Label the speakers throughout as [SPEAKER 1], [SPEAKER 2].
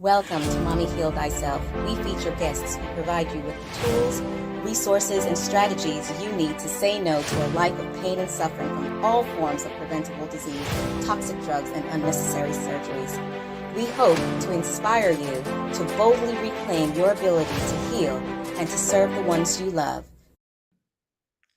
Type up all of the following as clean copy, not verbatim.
[SPEAKER 1] Welcome to Mommy Heal Thyself. We feature guests who provide you with the tools, resources, and strategies you need to say no to a life of pain and suffering from all forms of preventable disease, toxic drugs, and unnecessary surgeries. We hope to inspire you to boldly reclaim your ability to heal and to serve the ones you love.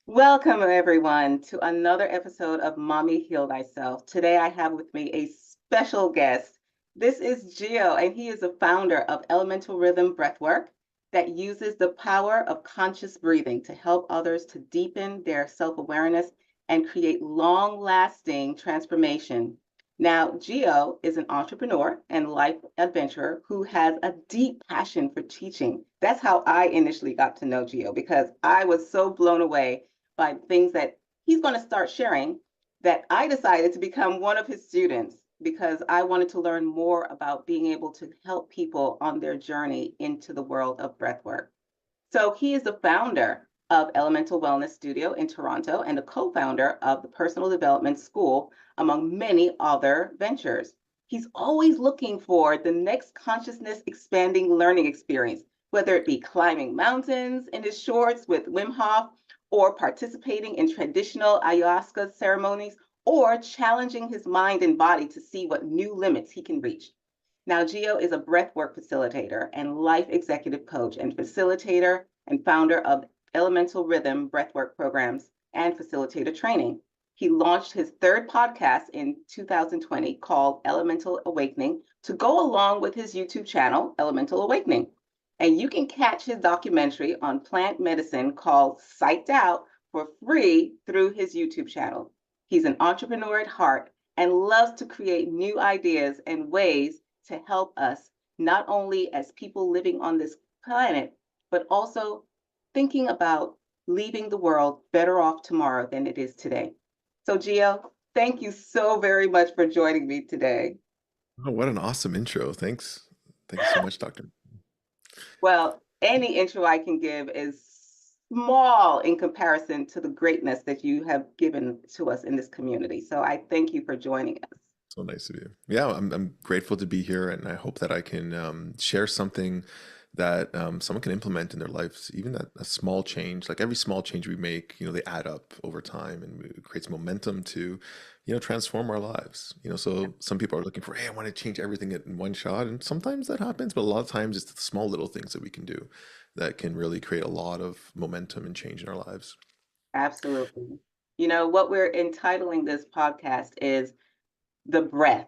[SPEAKER 1] Welcome, everyone, to another episode of Mommy Heal Thyself. Today, I have with me a special guest. This is Gio, and he is the founder of Elemental Rhythm Breathwork that uses the power of conscious breathing to help others to deepen their self-awareness and create long-lasting transformation. Now, Gio is an entrepreneur and life adventurer who has a deep passion for teaching. That's how I initially got to know Gio, because I was so blown away by things that he's going to start sharing that I decided to become one of his students, because I wanted to learn more about being able to help people on their journey into the world of breathwork. So he is the founder of Elemental Wellness Studio in Toronto and the co-founder of the Personal Development School, among many other ventures. He's always looking for the next consciousness expanding learning experience, whether it be climbing mountains in his shorts with Wim Hof, or participating in traditional ayahuasca ceremonies, or challenging his mind and body to see what new limits he can reach. Now, Gio is a breathwork facilitator and life executive coach and facilitator and founder of Elemental Rhythm breathwork programs and facilitator training. He launched his third podcast in 2020 called Elemental Awakening to go along with his YouTube channel, Elemental Awakening. And you can catch his documentary on plant medicine called Psyched Out for free through his YouTube channel. He's an entrepreneur at heart and loves to create new ideas and ways to help us, not only as people living on this planet, but also thinking about leaving the world better off tomorrow than it is today. So, Gio, thank you so very much for joining me today.
[SPEAKER 2] Oh, what an awesome intro. Thanks. Thank you so much, Doctor.
[SPEAKER 1] Well, any intro I can give is small in comparison to the greatness that you have given to us in this community. So I thank you for joining us.
[SPEAKER 2] So nice of you. Yeah, I'm grateful to be here, and I hope that I can share something that someone can implement in their lives. Even a small change, like every small change we make, they add up over time, and it creates momentum to, transform our lives. So some people are looking for, hey, I want to change everything in one shot, and sometimes that happens, but a lot of times it's the small little things that we can do that can really create a lot of momentum and change in our lives.
[SPEAKER 1] Absolutely. What we're entitling this podcast is The Breath,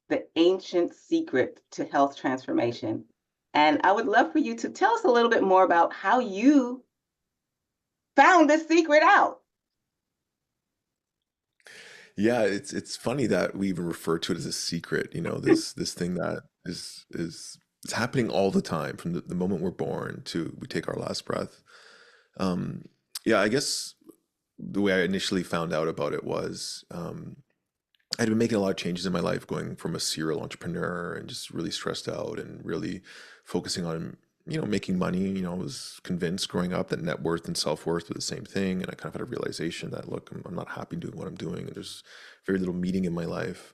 [SPEAKER 1] the Ancient Secret to Health Transformation. And I would love for you to tell us a little bit more about how you found this secret out.
[SPEAKER 2] Yeah, it's funny that we even refer to it as a secret, this thing that is it's happening all the time from the moment we're born to we take our last breath. Um, yeah, I guess the way I initially found out about it was I'd been making a lot of changes in my life, going from a serial entrepreneur and just really stressed out and really focusing on, making money. I was convinced growing up that net worth and self-worth were the same thing. And I kind of had a realization that, look, I'm not happy doing what I'm doing, and there's very little meaning in my life.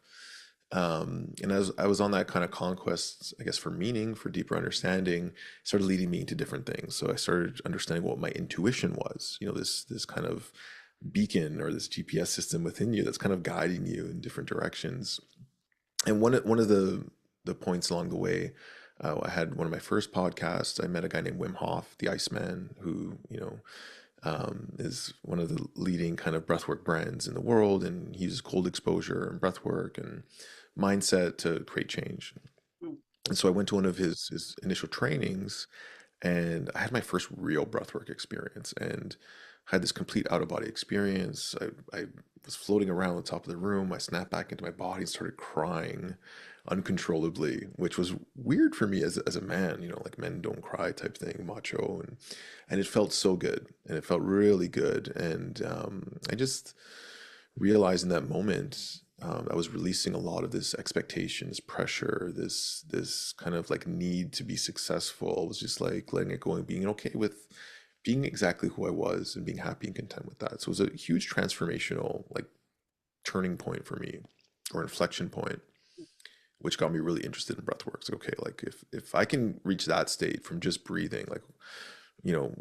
[SPEAKER 2] And as I was on that kind of conquest, I guess, for meaning, for deeper understanding, it started leading me into different things. So I started understanding what my intuition was, this kind of beacon or this GPS system within you that's kind of guiding you in different directions. And one of the points along the way, I had one of my first podcasts. I met a guy named Wim Hof, the Iceman, who is one of the leading kind of breathwork brands in the world, and he uses cold exposure and breathwork and mindset to create change. And so I went to one of his initial trainings, and I had my first real breathwork experience, and had this complete out of body experience. I was floating around the top of the room. I snapped back into my body and started crying uncontrollably, which was weird for me as a man, like men don't cry type thing, macho, and it felt so good, and it felt really good. And I just realized in that moment, I was releasing a lot of this expectation, this pressure, this kind of like need to be successful. I was just like letting it go and being okay with being exactly who I was and being happy and content with that. So it was a huge transformational like turning point for me, or inflection point. which got me really interested in breath work. So, okay, like if I can reach that state from just breathing, like, you know,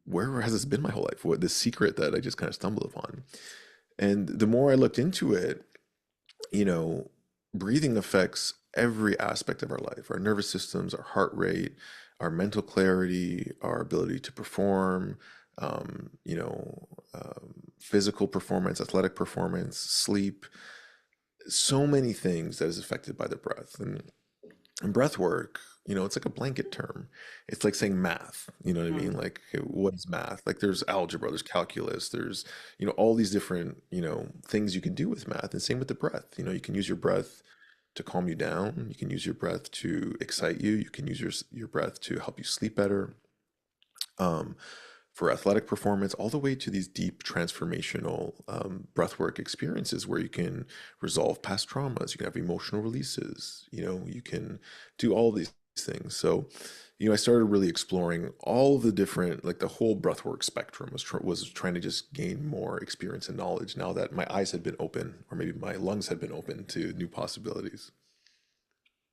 [SPEAKER 2] where has this been my whole life? What the secret that I just kind of stumbled upon? And the more I looked into it, you know, breathing affects every aspect of our life, our nervous systems, our heart rate, our mental clarity, our ability to perform, physical performance, athletic performance, sleep, so many things that is affected by the breath. And breath work, it's like a blanket term. It's like saying math, you know what I mean?
[SPEAKER 1] Mm.
[SPEAKER 2] Like, okay, what is math? Like, there's algebra, there's calculus, there's, all these different, things you can do with math. And same with the breath. You can use your breath to calm you down. You can use your breath to excite you. You can use your breath to help you sleep better. Um, for athletic performance, all the way to these deep transformational breathwork experiences where you can resolve past traumas, you can have emotional releases, you can do all these things. So, I started really exploring all the different, like the whole breathwork spectrum. Was trying to just gain more experience and knowledge now that my eyes had been open, or maybe my lungs had been open to new possibilities.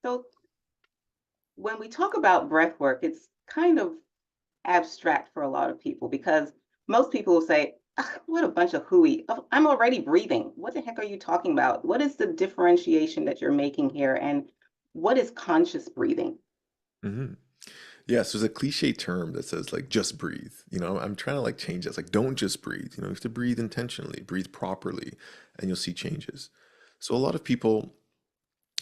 [SPEAKER 1] So when we talk about breath work, it's kind of abstract for a lot of people because most people will say, "Ugh, what a bunch of hooey. Oh, I'm already breathing. What the heck are you talking about? What is the differentiation that you're making here? And what is conscious breathing?"
[SPEAKER 2] hmm Yeah, so there's a cliche term that says like just breathe. I'm trying to like change that. It's like don't just breathe. You have to breathe intentionally, breathe properly, and you'll see changes. So a lot of people,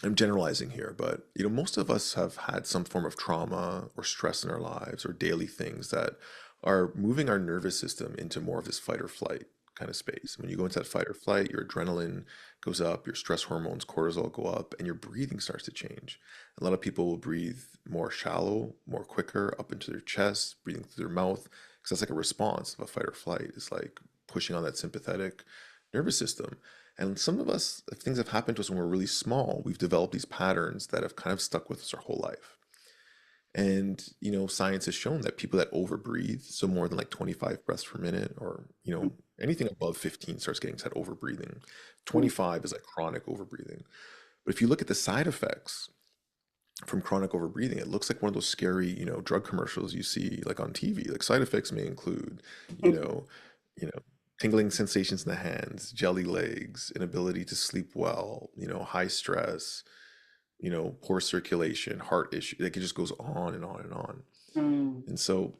[SPEAKER 2] I'm generalizing here, but most of us have had some form of trauma or stress in our lives or daily things that are moving our nervous system into more of this fight or flight kind of space. When you go into that fight or flight, your adrenaline goes up, your stress hormones, cortisol go up, and your breathing starts to change. A lot of people will breathe more shallow, more quicker up into their chest, breathing through their mouth, because that's like a response of a fight or flight. It's like pushing on that sympathetic nervous system. And some of us, if things have happened to us when we're really small, we've developed these patterns that have kind of stuck with us our whole life. And, science has shown that people that overbreathe, so more than like 25 breaths per minute, or, anything above 15 starts getting that overbreathing.
[SPEAKER 1] Mm.
[SPEAKER 2] 25 is like chronic overbreathing. But if you look at the side effects from chronic overbreathing, it looks like one of those scary, drug commercials you see like on TV. Like side effects may include, you know, you know, tingling sensations in the hands, jelly legs, inability to sleep well, high stress, poor circulation, heart issue. Like it just goes on and on and on.
[SPEAKER 1] Mm.
[SPEAKER 2] And so,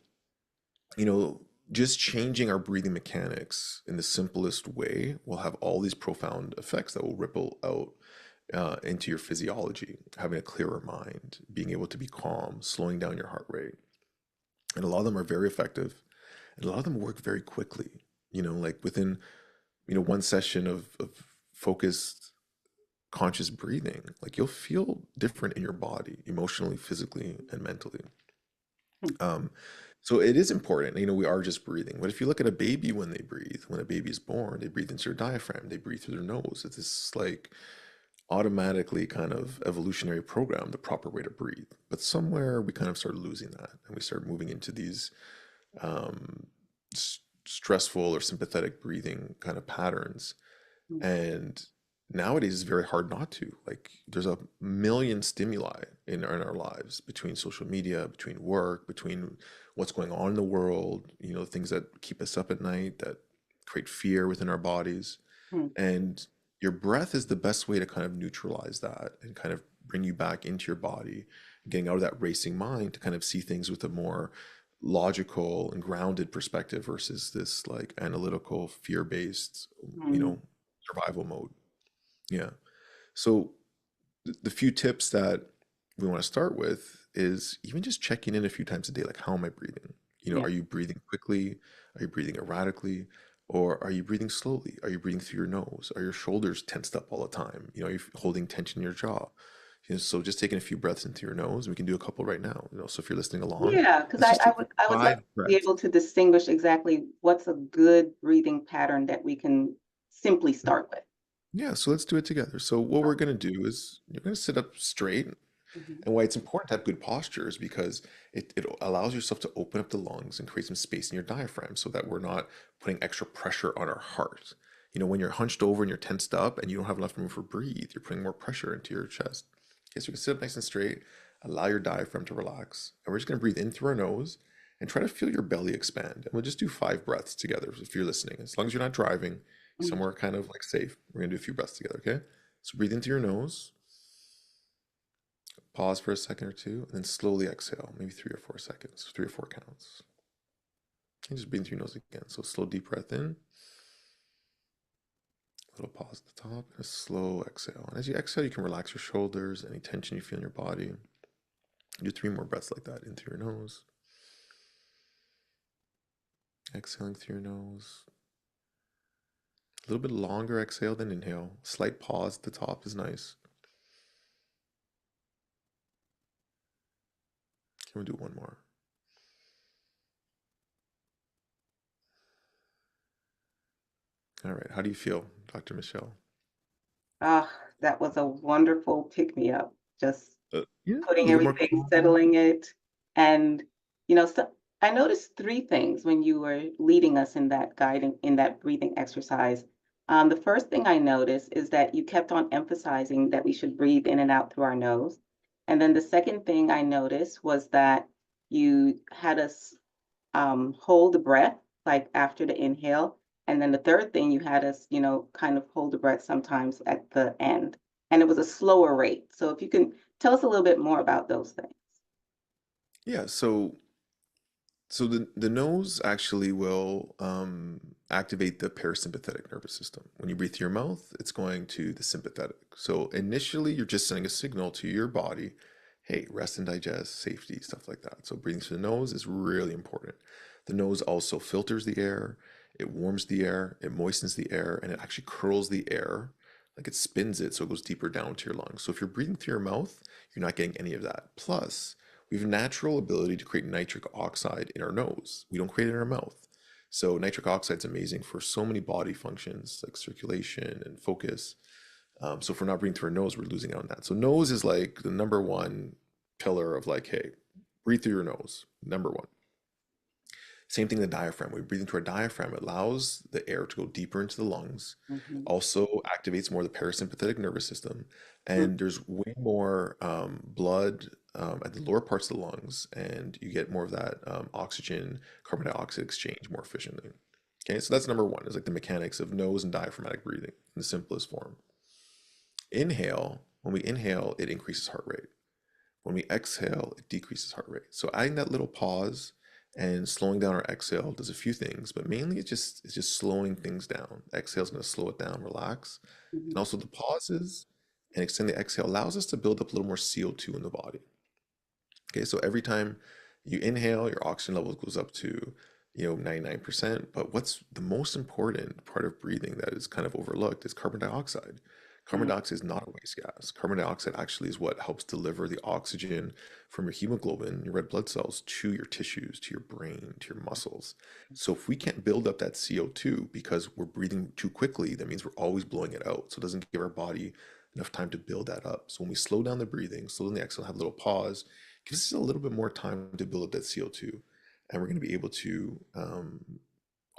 [SPEAKER 2] you know, just changing our breathing mechanics in the simplest way will have all these profound effects that will ripple out into your physiology, having a clearer mind, being able to be calm, slowing down your heart rate. And a lot of them are very effective, and a lot of them work very quickly. Like within, one session of focused conscious breathing, like you'll feel different in your body, emotionally, physically, and mentally.
[SPEAKER 1] Mm.
[SPEAKER 2] Um, so it is important, we are just breathing. But if you look at a baby when they breathe, when a baby is born, they breathe into their diaphragm, they breathe through their nose. It's this like automatically kind of evolutionary program, the proper way to breathe. But somewhere we kind of started losing that and we started moving into these um, stressful or sympathetic breathing kind of patterns.
[SPEAKER 1] Mm.
[SPEAKER 2] And nowadays it's very hard not to. Like there's a million stimuli in our lives between social media, between work, between what's going on in the world, things that keep us up at night, that create fear within our bodies.
[SPEAKER 1] Mm.
[SPEAKER 2] And your breath is the best way to kind of neutralize that and kind of bring you back into your body, getting out of that racing mind to kind of see things with a more logical and grounded perspective versus this like analytical, fear-based, you
[SPEAKER 1] Mm.
[SPEAKER 2] know, survival mode. Yeah. So the few tips that we want to start with is even just checking in a few times a day, like how am I breathing?
[SPEAKER 1] Yeah.
[SPEAKER 2] Are you breathing quickly? Are you breathing erratically? Or are you breathing slowly? Are you breathing through your nose? Are your shoulders tensed up all the time? Are you holding tension in your jaw? So just taking a few breaths into your nose, we can do a couple right now. So if you're listening along,
[SPEAKER 1] Yeah, because
[SPEAKER 2] let's just take
[SPEAKER 1] I would like
[SPEAKER 2] five
[SPEAKER 1] to be
[SPEAKER 2] breaths.
[SPEAKER 1] able to distinguish exactly what's a good breathing pattern that we can simply start with.
[SPEAKER 2] Yeah, so let's do it together. So what we're going to do is you're going to sit up straight.
[SPEAKER 1] Mhm.
[SPEAKER 2] And why it's important to have good posture is because it allows yourself to open up the lungs and create some space in your diaphragm so that we're not putting extra pressure on our heart. When you're hunched over and you're tensed up and you don't have enough room for breathe, you're putting more pressure into your chest. Okay, so you can sit up nice and straight, allow your diaphragm to relax, and we're just going to breathe in through our nose and try to feel your belly expand. And we'll just do 5 breaths together if you're listening. As long as you're not driving,
[SPEAKER 1] Mhm.
[SPEAKER 2] somewhere kind of like safe, we're going to do a few breaths together, okay? So breathe into your nose, pause for a second or two, and then slowly exhale, maybe 3 or 4 seconds, 3 or 4 counts. And just breathe through your nose again. So slow, deep breath in, a little pause at the top, and a slow exhale. And as you exhale, you can relax your shoulders, any tension you feel in your body. Do 3 more breaths like that in through your nose. Exhaling through your nose. A little bit longer exhale than inhale. Slight pause at the top is nice. Can we do one more? All right. How do you feel, Dr. Michelle?
[SPEAKER 1] Ah, that was a wonderful pick me up. Just
[SPEAKER 2] Yeah, a
[SPEAKER 1] putting
[SPEAKER 2] little more
[SPEAKER 1] everything,
[SPEAKER 2] calm.
[SPEAKER 1] settling it. And, so I noticed three things when you were leading us in that guiding, in that breathing exercise. The first thing I noticed is that you kept on emphasizing that we should breathe in and out through our nose. And then the second thing I noticed was that you had us hold the breath, like after the inhale. And then the third thing you had us, kind of hold the breath sometimes at the end. And it was a slower rate. So if you can tell us a little bit more about those things.
[SPEAKER 2] Yeah, so the nose actually will activate the parasympathetic nervous system. When you breathe through your mouth, it's going to the sympathetic. So initially, you're just sending a signal to your body, hey, rest and digest, safety, stuff like that. So breathing through the nose is really important. The nose also filters the air, it warms the air, it moistens the air, and it actually curls the air, like it spins it so it goes deeper down to your lungs. So if you're breathing through your mouth, you're not getting any of that. Plus, we have a natural ability to create nitric oxide in our nose. We don't create it in our mouth. So nitric oxide is amazing for so many body functions like circulation and focus. So if we're not breathing through our nose, we're losing out on that. So nose is like the number one pillar of like, hey, breathe through your nose. Number one. Same thing, the diaphragm. When we breathe into our diaphragm, it allows the air to go deeper into the lungs,
[SPEAKER 1] Mhm.
[SPEAKER 2] also activates more of the parasympathetic nervous system,
[SPEAKER 1] Mm.
[SPEAKER 2] and there's way more blood at the lower parts of the lungs, and you get more of that oxygen, carbon dioxide exchange more efficiently. Okay, so that's number one, is like the mechanics of nose and diaphragmatic breathing in the simplest form. Inhale, when we inhale, it increases heart rate. When we exhale, it decreases heart rate. So adding that little pause and slowing down our exhale does a few things, but mainly it's just slowing things down. Exhale is going to slow it down, relax. And
[SPEAKER 1] Mhm.
[SPEAKER 2] also the pauses and extend the exhale allows us to build up a little more CO2 in the body. Okay, so every time you inhale, your oxygen level goes up to 99%. But what's the most important part of breathing that is kind of overlooked is carbon dioxide. Carbon
[SPEAKER 1] Mm.
[SPEAKER 2] dioxide is not a waste gas. Carbon dioxide actually is what helps deliver the oxygen from your hemoglobin, your red blood cells, to your tissues, to your brain, to your muscles. So if we can't build up that CO2 because we're breathing too quickly, that means we're always blowing it out. So it doesn't give our body enough time to build that up. So when we slow down the breathing, slow down the exhale, have a little pause, gives us a little bit more time to build up that CO2, and we're going to be able to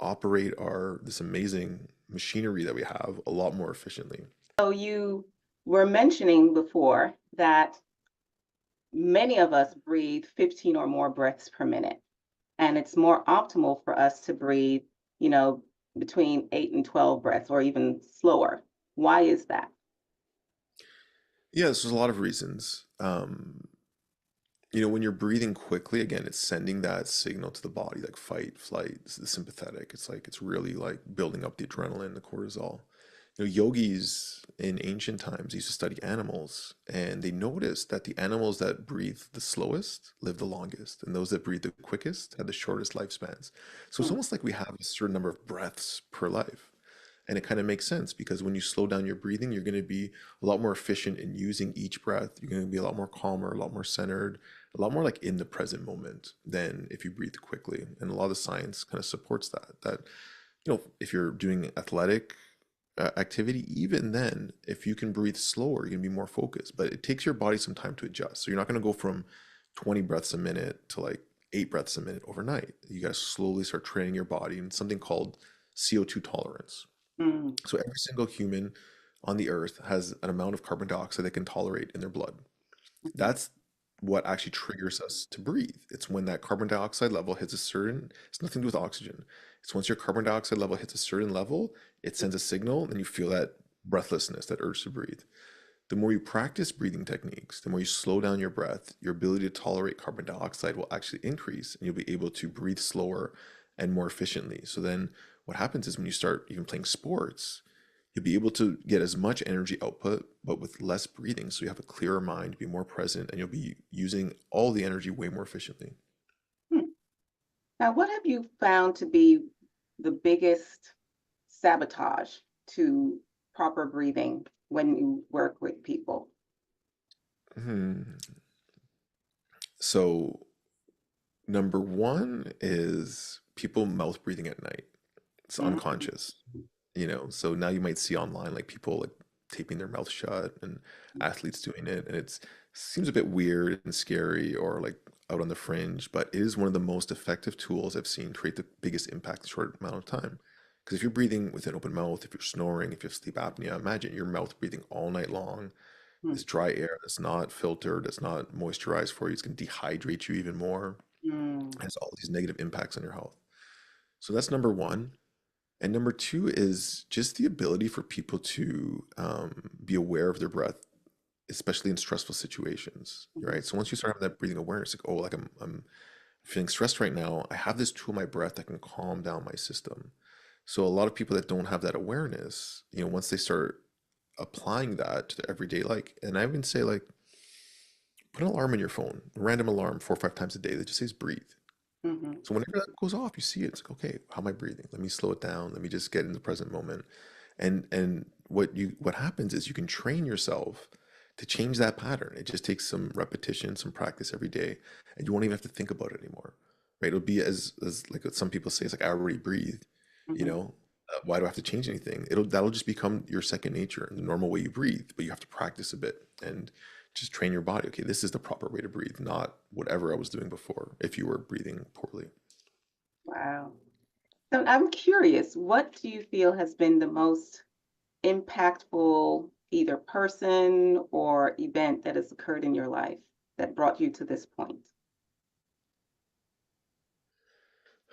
[SPEAKER 2] operate our this amazing machinery that we have a lot more efficiently.
[SPEAKER 1] So you were mentioning before that many of us breathe 15 or more breaths per minute, and it's more optimal for us to breathe, you know, between 8 and 12 breaths or even slower. Why is that?
[SPEAKER 2] Yes, there's a lot of reasons. When you're breathing quickly, again, it's sending that signal to the body, like fight, flight, the sympathetic. It's like it's really like building up the adrenaline, the cortisol. Yogis in ancient times used to study animals, and they noticed that the animals that breathe the slowest live the longest, and those that breathe the quickest had the shortest lifespans. So it's
[SPEAKER 1] Mm.
[SPEAKER 2] almost like we have a certain number of breaths per life. And it kind of makes sense because when you slow down your breathing, you're going to be a lot more efficient in using each breath. You're going to be a lot more calmer, a lot more centered, a lot more like in the present moment than if you breathe quickly. And a lot of the science kind of supports that. If you're doing athletic activity, even then, if you can breathe slower, you're going to be more focused. But it takes your body some time to adjust. So you're not going to go from 20 breaths a minute to like 8 breaths a minute overnight. You got to slowly start training your body in something called CO2 tolerance.
[SPEAKER 1] Mm,
[SPEAKER 2] So every single human on the earth has an amount of carbon dioxide they can tolerate in their blood.
[SPEAKER 1] mhm,
[SPEAKER 2] That's what actually triggers us to breathe. It's when that carbon dioxide level hits a certain, it's nothing to do with oxygen. It's once your carbon dioxide level hits a certain level, it sends a signal and you feel that breathlessness, that urge to breathe. The more you practice breathing techniques, the more you slow down your breath, your ability to tolerate carbon dioxide will actually increase and you'll be able to breathe slower and more efficiently. So then what happens is when you start even playing sports, you'll be able to get as much energy output, but with less breathing. So you have a clearer mind, be more present, and you'll be using all the energy way more efficiently.
[SPEAKER 1] hmm. Now, what have you found to be the biggest sabotage to proper breathing when you work with people?
[SPEAKER 2] Hmm. So number one is people mouth breathing at night. It's
[SPEAKER 1] Mm,
[SPEAKER 2] unconscious, so now you might see online like people like taping their mouth shut and athletes doing it, and it seems a bit weird and scary or like out on the fringe, but it is one of the most effective tools I've seen create the biggest impact in a short amount of time. Because if you're breathing with an open mouth, if you're snoring, if you have sleep apnea, imagine your mouth breathing all night long.
[SPEAKER 1] mm,
[SPEAKER 2] This dry air that's not filtered, that's not moisturized for you, it's going to dehydrate you even more.
[SPEAKER 1] mm,
[SPEAKER 2] It has all these negative impacts on your health. So that's number one. And number two is just the ability for people to be aware of their breath, especially in stressful situations,
[SPEAKER 1] mhm,
[SPEAKER 2] right? So once you start having that breathing awareness, like, oh, like I'm feeling stressed right now, I have this tool, my breath, that can calm down my system. So a lot of people that don't have that awareness, once they start applying that to their everyday, like, and I even say like, put an alarm in your phone, a random alarm 4 or 5 times a day that just says breathe.
[SPEAKER 1] mhm,
[SPEAKER 2] So whenever that goes off, you see it. It's like, okay, how am I breathing? Let me slow it down. Let me just get in the present moment. And what happens is you can train yourself to change that pattern. It just takes some repetition, some practice every day, and you won't even have to think about it anymore. Right? It'll be as like what some people say, it's like I already breathe, you
[SPEAKER 1] mhm.
[SPEAKER 2] know. Why do I have to change anything? That'll just become your second nature, the normal way you breathe, but you have to practice a bit and just train your body. Okay, this is the proper way to breathe, not whatever I was doing before if you were breathing poorly.
[SPEAKER 1] Wow. So I'm curious, what do you feel has been the most impactful either person or event that has occurred in your life that brought you to this point?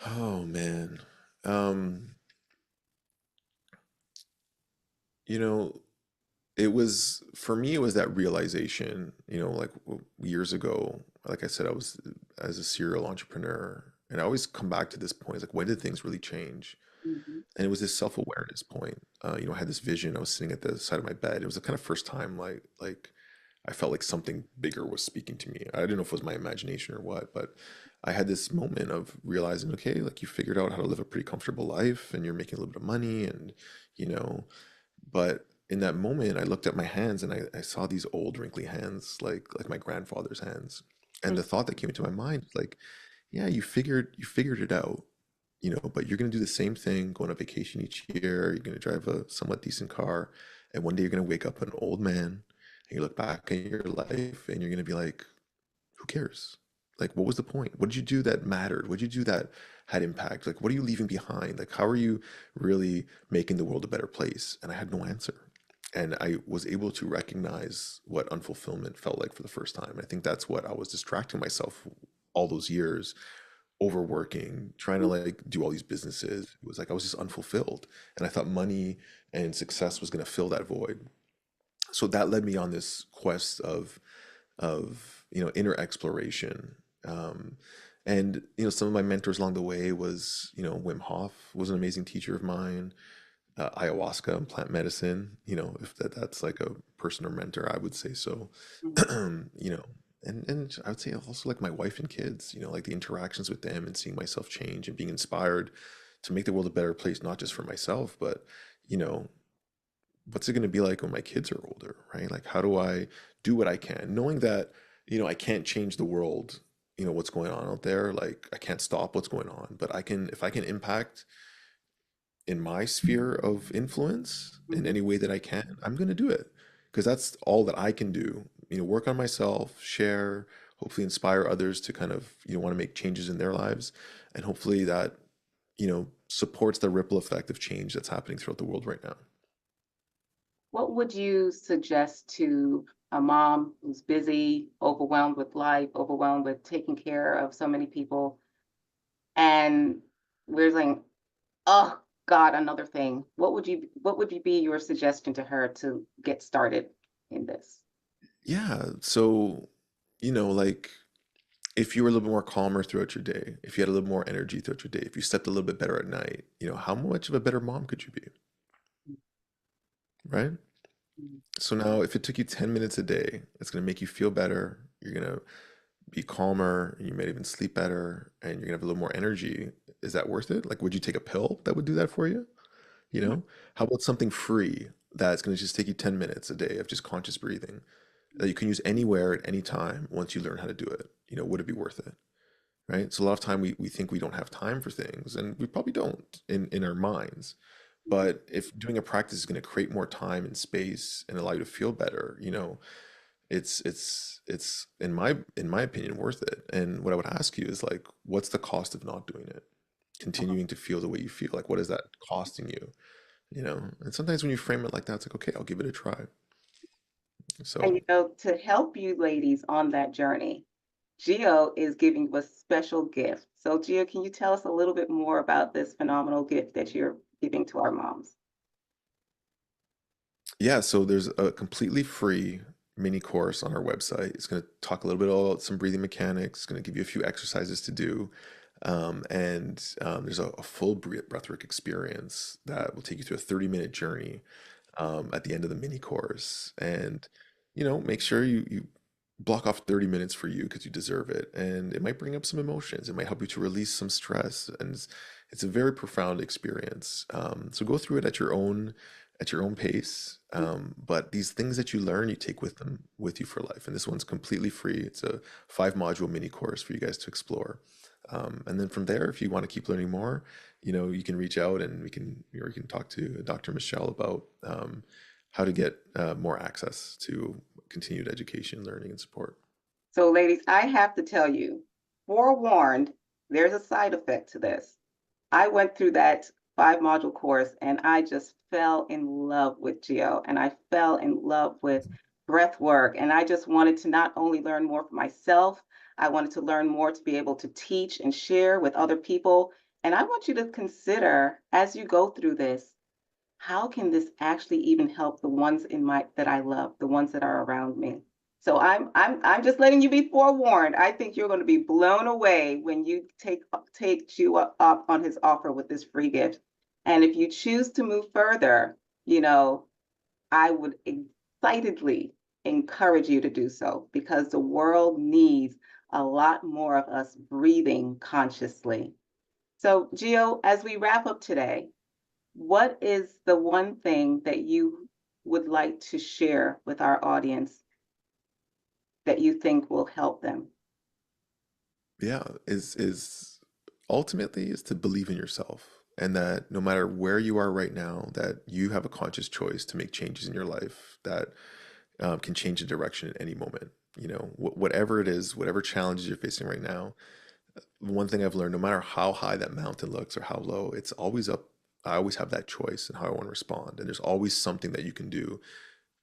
[SPEAKER 2] Oh man. Um, you know, it was for me, it was that realization, like years ago, like I said, I was as a serial entrepreneur, and I always come back to this point. It's like, when did things really change?
[SPEAKER 1] Mhm,
[SPEAKER 2] And it was this self-awareness point. I had this vision. I was sitting at the side of my bed. It was the kind of first time like I felt like something bigger was speaking to me. I didn't know if it was my imagination or what, but I had this moment of realizing, okay, like you figured out how to live a pretty comfortable life and you're making a little bit of money and you know, but in that moment I looked at my hands and I saw these old wrinkly hands like my grandfather's hands. And
[SPEAKER 1] mm,
[SPEAKER 2] the thought that came into my mind was like, yeah, you figured it out, but you're going to do the same thing, go on a vacation each year. You're going to drive a somewhat decent car. And one day you're going to wake up an old man and you look back at your life and you're going to be like, who cares? Like, what was the point? What did you do that mattered? What did you do that had impact? Like, what are you leaving behind? Like, how are you really making the world a better place? And I had no answer. And I was able to recognize what unfulfillment felt like for the first time. I think that's what I was distracting myself all those years, overworking, trying to
[SPEAKER 1] mm,
[SPEAKER 2] like do all these businesses. It was like I was just unfulfilled. And I thought money and success was going to fill that void. So that led me on this quest of inner exploration. And some of my mentors along the way was Wim Hof was an amazing teacher of mine. Ayahuasca and plant medicine, if that's like a person or mentor, I would say so.
[SPEAKER 1] mhm,
[SPEAKER 2] you know and I would say also like my wife and kids, like the interactions with them and seeing myself change and being inspired to make the world a better place, not just for myself, but you know what's it going to be like when my kids are older, right? Like, how do I do what I can, knowing that, I can't change the world, what's going on out there. Like, I can't stop what's going on, but if I can impact in my sphere of influence in
[SPEAKER 1] mhm,
[SPEAKER 2] any way that I can, I'm going to do it because that's all that I can do. Work on myself, share, hopefully inspire others to kind of, want to make changes in their lives. And hopefully that, supports the ripple effect of change that's happening throughout the world right now.
[SPEAKER 1] What would you suggest to a mom who's busy, overwhelmed with life, overwhelmed with taking care of so many people, and we're saying, oh God, another thing. What would be your suggestion to her to get started in this?
[SPEAKER 2] Yeah. So, like if you were a little bit more calmer throughout your day, if you had a little more energy throughout your day, if you slept a little bit better at night, how much of a better mom could you be? Right?
[SPEAKER 1] Mhm.
[SPEAKER 2] So now if it took you 10 minutes a day, it's going to make you feel better. You're going to be calmer, and you might even sleep better, and you're going to have a little more energy. Is that worth it? Like, would you take a pill that would do that for you? You know, how about something free that's going to just take you 10 minutes a day of just conscious breathing that you can use anywhere at any time once you learn how to do it? Would it be worth it? Right? So a lot of time we think we don't have time for things, and we probably don't in our minds. But if doing a practice is going to create more time and space and allow you to feel better, it's in my opinion worth it. And what I would ask you is like, what's the cost of not doing it? Continuing to feel the way you feel, like what is that costing you? And sometimes when you frame it like that, it's like, okay, I'll give it a try.
[SPEAKER 1] And
[SPEAKER 2] So
[SPEAKER 1] to help you ladies on that journey, Gio is giving you a special gift. So Gio, can you tell us a little bit more about this phenomenal gift that you're giving to our moms?
[SPEAKER 2] yeah, so there's a completely free mini course on our website. It's going to talk a little bit about some breathing mechanics. It's going to give you a few exercises to do. And there's a full breathwork experience that will take you through a 30-minute journey at the end of the mini course. And, make sure you block off 30 minutes for you because you deserve it. And it might bring up some emotions. It might help you to release some stress. And it's a very profound experience. So go through it at your own pace. But these things that you learn, you take with you for life. And this one's completely free. It's a 5-module mini course for you guys to explore. And then from there, if you want to keep learning more, you can reach out and we can talk to Dr. Michelle about how to get more access to continued education, learning, and support.
[SPEAKER 1] So ladies, I have to tell you, forewarned, there's a side effect to this. I went through that 5 module course and I just fell in love with Geo and I fell in love with breath work. And I just wanted to not only learn more for myself, I wanted to learn more to be able to teach and share with other people. And I want you to consider as you go through this, how can this actually even help the ones in my that I love, the ones that are around me? So I'm just letting you be forewarned. I think you're going to be blown away when you take Chu up on his offer with this free gift. And if you choose to move further, you know, I would excitedly encourage you to do so because the world needs a lot more of us breathing consciously. So, Gio, as we wrap up today, what is the one thing that you would like to share with our audience that you think will help them?
[SPEAKER 2] Yeah, is ultimately is to believe in yourself, and that no matter where you are right now, that you have a conscious choice to make changes in your life that can change the direction at any moment. Whatever it is, whatever challenges you're facing right now, one thing I've learned, no matter how high that mountain looks or how low, it's always up. I always have that choice in how I want to respond. And there's always something that you can do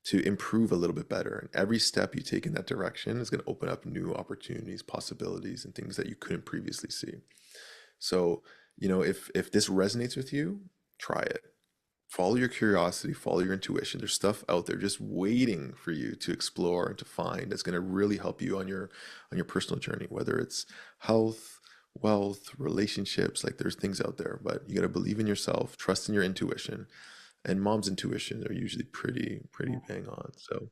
[SPEAKER 2] to improve a little bit better. And every step you take in that direction is going to open up new opportunities, possibilities, and things that you couldn't previously see. So, if this resonates with you, try it. Follow your curiosity, follow your intuition. There's stuff out there just waiting for you to explore and to find that's going to really help you on your personal journey, whether it's health, wealth, relationships. Like there's things out there, but you got to believe in yourself, trust in your intuition. And mom's intuition are usually pretty bang on. So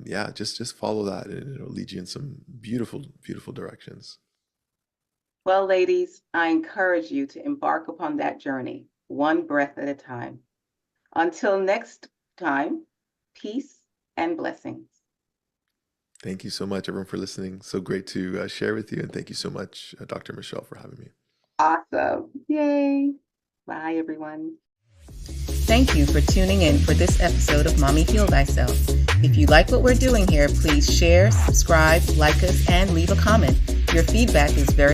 [SPEAKER 2] yeah, just follow that and it'll lead you in some beautiful, beautiful directions.
[SPEAKER 1] Well, ladies, I encourage you to embark upon that journey, one breath at a time. Until next time, peace and blessings.
[SPEAKER 2] Thank you so much, everyone, for listening. So great to share with you. And thank you so much, Dr. Michelle, for having me.
[SPEAKER 1] Awesome. Yay. Bye, everyone.
[SPEAKER 3] Thank you for tuning in for this episode of Mommy Heal Thyself. If you like what we're doing here, please share, subscribe, like us, and leave a comment. Your feedback is very